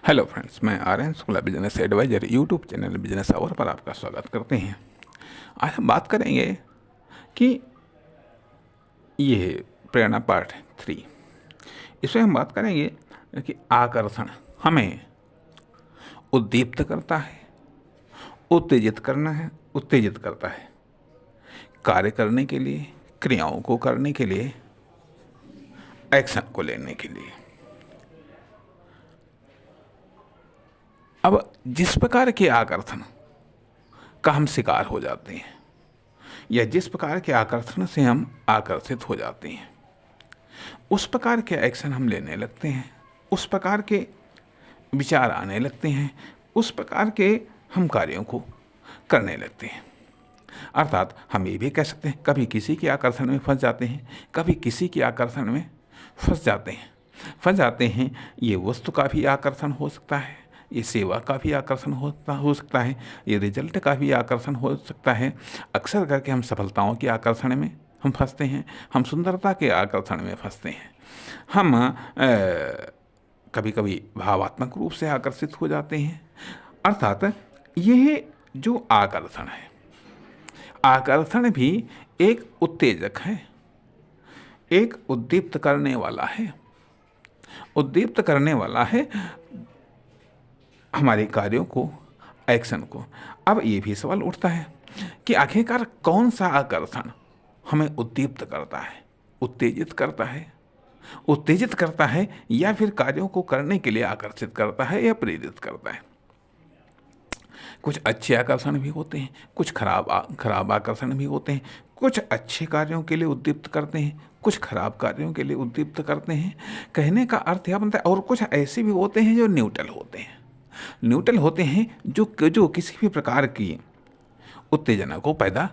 Hello friends, मैं Aryan Shukla business advisor YouTube channel business hour पर आपका स्वागत करते हैं। आज हम बात करेंगे कि ये प्रेरणा पार्ट 3। इसमें हम बात करेंगे कि आकर्षण हमें उद्दीप्त करता है, उत्तेजित करता है कार्य करने के लिए, क्रियाओं को करने के लिए, एक्शन को लेने के लिए। अब जिस प्रकार के आकर्षण का हम शिकार हो जाते हैं या जिस प्रकार के आकर्षण से हम आकर्षित हो जाते हैं, उस प्रकार के एक्शन हम लेने लगते हैं, उस प्रकार के विचार आने लगते हैं, उस प्रकार के हम कार्यों को करने लगते हैं। अर्थात हम ये भी कह सकते हैं, कभी किसी के आकर्षण में फंस जाते हैं, कभी किसी के आकर्षण में फंस जाते हैं। ये वस्तु का भी आकर्षण हो सकता है, ये सेवा का भी आकर्षण हो सकता है, ये रिजल्ट का भी आकर्षण हो सकता है। अक्सर करके हम सफलताओं के आकर्षण में हम फंसते हैं, हम सुंदरता के आकर्षण में फंसते हैं, हम कभी कभी भावात्मक रूप से आकर्षित हो जाते हैं। अर्थात यह जो आकर्षण है, आकर्षण भी एक उत्तेजक है, एक उद्दीप्त करने वाला है हमारे कार्यों को, एक्शन को। अब ये भी सवाल उठता है कि आखिरकार कौन सा आकर्षण हमें उद्दीप्त करता है, उत्तेजित करता है या फिर कार्यों को करने के लिए आकर्षित करता है या प्रेरित करता है। कुछ अच्छे आकर्षण भी होते हैं, कुछ खराब आकर्षण भी होते हैं। कुछ अच्छे कार्यों के लिए उद्दीप्त करते हैं, कुछ खराब कार्यों के लिए उद्दीप्त करते हैं। कहने का अर्थ यह बनता है। और कुछ ऐसे भी होते हैं जो न्यूट्रल होते हैं, जो किसी भी प्रकार की उत्तेजना को पैदा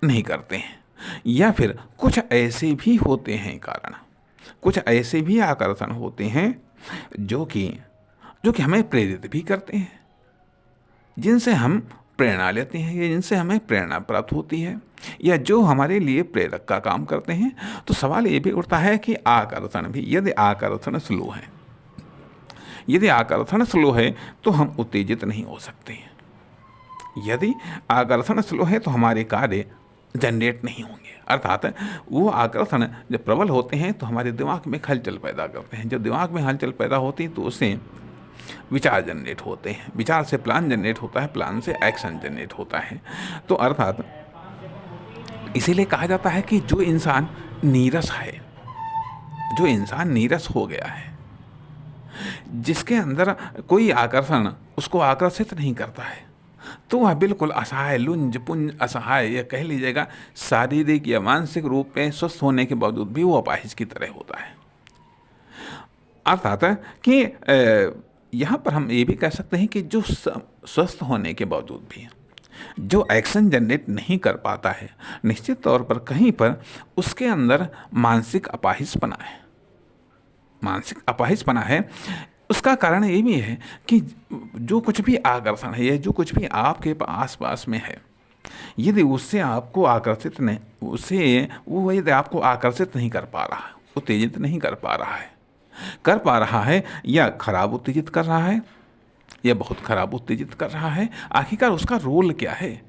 नहीं करते हैं। या फिर कुछ ऐसे भी होते हैं कुछ ऐसे भी आकर्षण होते हैं जो कि हमें प्रेरित भी करते हैं, जिनसे हम प्रेरणा लेते हैं या जिनसे हमें प्रेरणा प्राप्त होती है, या जो हमारे लिए प्रेरक का काम करते हैं। तो सवाल ये भी उठता है कि आकर्षण भी, यदि आकर्षण स्लो है तो हम उत्तेजित नहीं हो सकते हैं। यदि आकर्षण स्लो है तो हमारे कार्य जनरेट नहीं होंगे। अर्थात वो आकर्षण जब प्रबल होते हैं तो हमारे दिमाग में हलचल पैदा करते हैं। जब दिमाग में हलचल पैदा होती है तो उससे विचार जनरेट होते हैं, विचार से प्लान जनरेट होता है, प्लान से एक्शन जनरेट होता है। तो अर्थात इसीलिए कहा जाता है कि जो इंसान नीरस हो गया है, जिसके अंदर कोई आकर्षण उसको आकर्षित नहीं करता है, तो वह बिल्कुल असहाय, लुंज पुंज असहाय, यह कह लीजिएगा शारीरिक या मानसिक रूप में स्वस्थ होने के बावजूद भी वो अपाहिज की तरह होता है। अर्थात कि यहाँ पर हम ये भी कह सकते हैं कि जो स्वस्थ होने के बावजूद भी जो एक्शन जनरेट नहीं कर पाता है, निश्चित तौर पर कहीं पर उसके अंदर मानसिक अपाहिजपना है। उसका कारण ये भी है कि जो कुछ भी आकर्षण है या जो कुछ भी आपके आसपास में है, यदि उससे आपको आकर्षित नहीं कर पा रहा है, उत्तेजित नहीं कर पा रहा है या खराब उत्तेजित कर रहा है या बहुत खराब उत्तेजित कर रहा है, आखिरकार उसका रोल क्या है,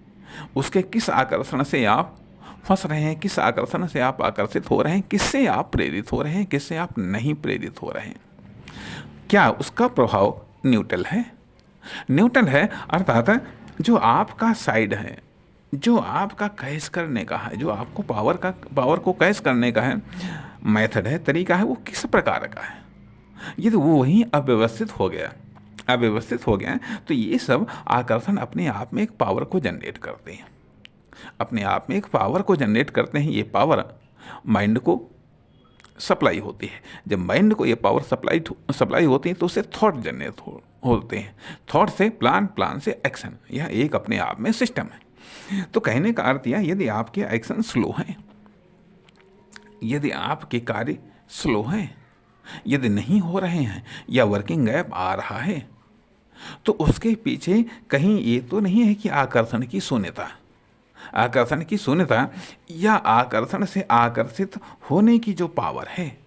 उसके किस आकर्षण से आप फंस रहे हैं, किस आकर्षण से आप आकर्षित हो रहे हैं, किससे आप प्रेरित हो रहे हैं, किससे आप नहीं प्रेरित हो रहे हैं। क्या उसका प्रभाव न्यूट्रल है? अर्थात जो आपका साइड है, जो आपका कैश करने का है, जो आपको पावर को कैश करने का है मेथड है, तरीका है, वो किस प्रकार का है। यदि वो वहीं अव्यवस्थित हो गया तो ये सब आकर्षण अपने आप में एक पावर को जनरेट करते हैं। ये पावर माइंड को सप्लाई होती है। जब माइंड को ये पावर सप्लाई होती है तो उससे थॉट जनरेट होते हैं, थॉट से प्लान से एक्शन। यह एक अपने आप में सिस्टम है। तो कहने का अर्थ यह, यदि आपके एक्शन स्लो हैं, यदि आपके कार्य स्लो हैं, यदि नहीं हो रहे हैं या वर्किंग गैप आ रहा है, तो उसके पीछे कहीं ये तो नहीं है कि आकर्षण की शून्यता या आकर्षण से आकर्षित होने की जो पावर है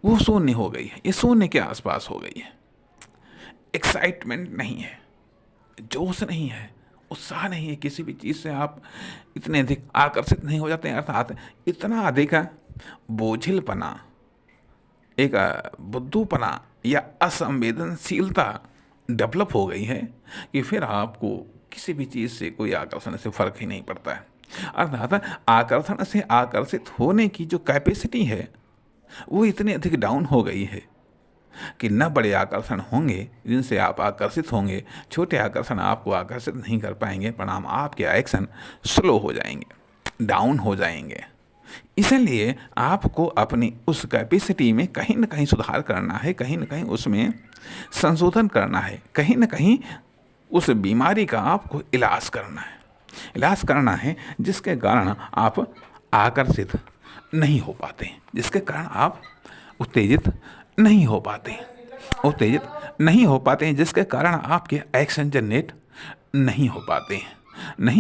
वो शून्य हो गई है, ये शून्य के आसपास हो गई है। एक्साइटमेंट नहीं है, जोश नहीं है, उत्साह नहीं है, किसी भी चीज़ से आप इतने अधिक आकर्षित नहीं हो जाते हैं, अर्थात इतना अधिक बोझिलपना, एक बुद्धूपना या असंवेदनशीलता डेवलप हो गई है कि फिर आपको किसी भी चीज़ से कोई आकर्षण से फर्क ही नहीं पड़ता है। अर्थात आकर्षण से आकर्षित होने की जो कैपेसिटी है वो इतनी अधिक डाउन हो गई है कि न बड़े आकर्षण होंगे जिनसे आप आकर्षित होंगे, छोटे आकर्षण आपको आकर्षित नहीं कर पाएंगे, परिणाम आपके एक्शन स्लो हो जाएंगे, डाउन हो जाएंगे। इसलिए आपको अपनी उस कैपेसिटी में कहीं ना कहीं सुधार करना है, कहीं ना कहीं उसमें संशोधन करना है, कहीं ना कहीं उस बीमारी का आपको इलाज करना है जिसके कारण आप आकर्षित नहीं हो पाते, जिसके कारण आप उत्तेजित नहीं हो पाते हैं, जिसके कारण आपके एक्शन जनरेट नहीं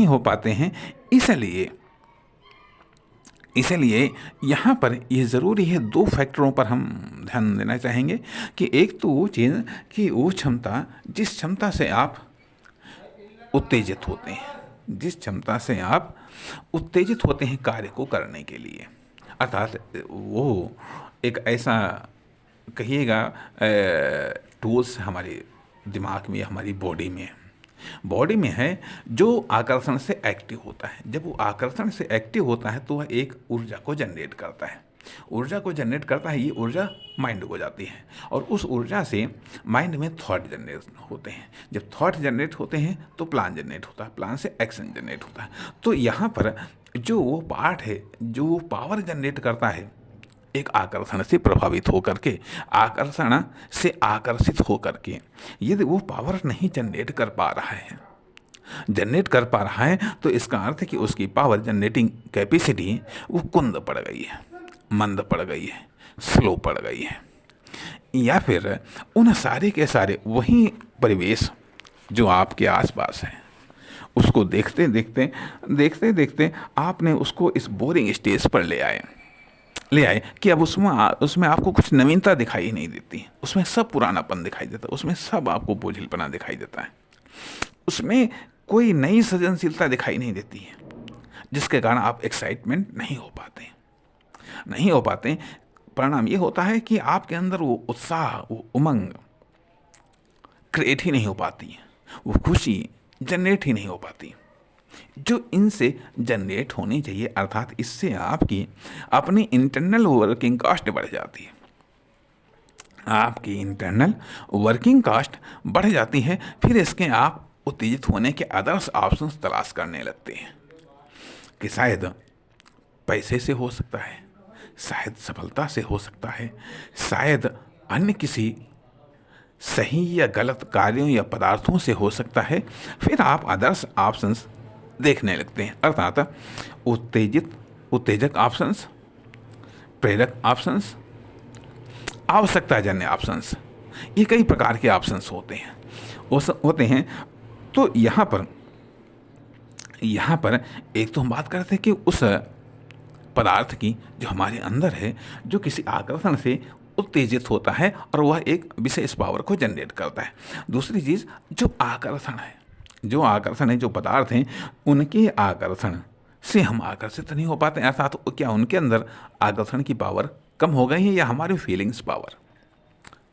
हो पाते हैं। इसलिए यहाँ पर ये ज़रूरी है, दो फैक्टरों पर हम ध्यान देना चाहेंगे कि एक तो वो चीज़ कि वो क्षमता, जिस क्षमता से आप उत्तेजित होते हैं कार्य को करने के लिए, अर्थात वो एक ऐसा कहिएगा टूल्स हमारे दिमाग में, हमारी बॉडी में है जो आकर्षण से एक्टिव होता है। जब वो आकर्षण से एक्टिव होता है तो वह एक ऊर्जा को जनरेट करता है, ये ऊर्जा माइंड को जाती है और उस ऊर्जा से माइंड में थॉट जनरेट होते हैं। जब थॉट जनरेट होते हैं तो प्लान जनरेट होता है, प्लान से एक्शन जनरेट होता है। तो यहाँ पर जो वो पार्ट है जो वो पावर जनरेट करता है, एक आकर्षण से प्रभावित होकर के, आकर्षण से आकर्षित होकर के, यदि वो पावर नहीं जनरेट कर पा रहा है तो इसका अर्थ है कि उसकी पावर जनरेटिंग कैपेसिटी वो कुंद पड़ गई है, मंद पड़ गई है, स्लो पड़ गई है, या फिर उन सारे के सारे वही परिवेश जो आपके आसपास है उसको देखते देखते आपने उसको इस बोरिंग स्टेज पर ले आए कि अब उसमें आपको कुछ नवीनता दिखाई नहीं देती, उसमें सब पुरानापन दिखाई देता है, उसमें सब आपको बोझिलपना दिखाई देता है, उसमें कोई नई सृजनशीलता दिखाई नहीं देती है, जिसके कारण आप एक्साइटमेंट नहीं हो पाते। परिणाम ये होता है कि आपके अंदर वो उत्साह, वो उमंग क्रिएट ही नहीं हो पाती, वो खुशी जनरेट ही नहीं हो पाती जो इनसे जनरेट होनी चाहिए। अर्थात इससे आपकी अपनी इंटरनल वर्किंग कॉस्ट बढ़ जाती है, आपकी इंटरनल वर्किंग कॉस्ट बढ़ जाती है। फिर इसके आप उत्तेजित होने के अदर्स ऑप्शंस तलाश करने लगते हैं कि शायद पैसे से हो सकता है, शायद सफलता से हो सकता है, शायद अन्य किसी सही या गलत कार्यों या पदार्थों से हो सकता है। फिर आप अदर्स ऑप्शंस देखने लगते हैं, अर्थात उत्तेजक ऑप्शंस, प्रेरक ऑप्शंस, आवश्यकताजन्य ऑप्शंस, ये कई प्रकार के ऑप्शंस होते हैं। तो यहाँ पर एक तो हम बात करते हैं कि उस पदार्थ की जो हमारे अंदर है, जो किसी आकर्षण से उत्तेजित होता है और वह एक विशेष पावर को जनरेट करता है। दूसरी चीज़ जो आकर्षण है, जो पदार्थ हैं, उनके आकर्षण से हम आकर्षित नहीं हो पाते, अर्थात क्या उनके अंदर आकर्षण की पावर कम हो गई है या हमारी फीलिंग्स पावर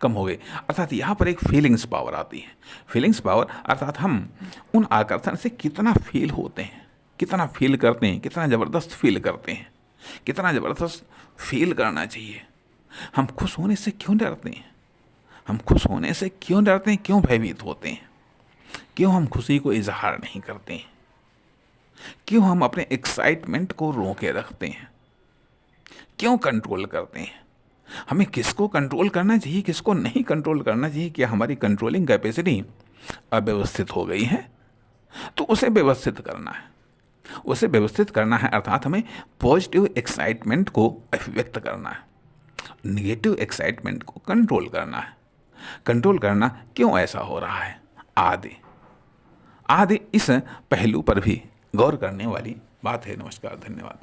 कम हो गई। अर्थात यहाँ पर एक फीलिंग्स पावर आती है। फीलिंग्स पावर अर्थात हम उन आकर्षण से कितना फील होते हैं, कितना फील करते हैं, कितना ज़बरदस्त फील करते हैं, कितना ज़बरदस्त फील करना चाहिए। हम खुश होने से क्यों डरते हैं, क्यों भयभीत होते हैं, क्यों हम खुशी को इजहार नहीं करते हैं, क्यों हम अपने एक्साइटमेंट को रोके रखते हैं, क्यों कंट्रोल करते हैं। हमें किसको कंट्रोल करना चाहिए, किसको नहीं कंट्रोल करना चाहिए। क्या हमारी कंट्रोलिंग कैपेसिटी अव्यवस्थित हो गई है तो उसे व्यवस्थित करना है, अर्थात हमें पॉजिटिव एक्साइटमेंट को अभिव्यक्त करना है, निगेटिव एक्साइटमेंट को कंट्रोल करना क्यों ऐसा हो रहा है आदि इस पहलू पर भी गौर करने वाली बात है। नमस्कार, धन्यवाद।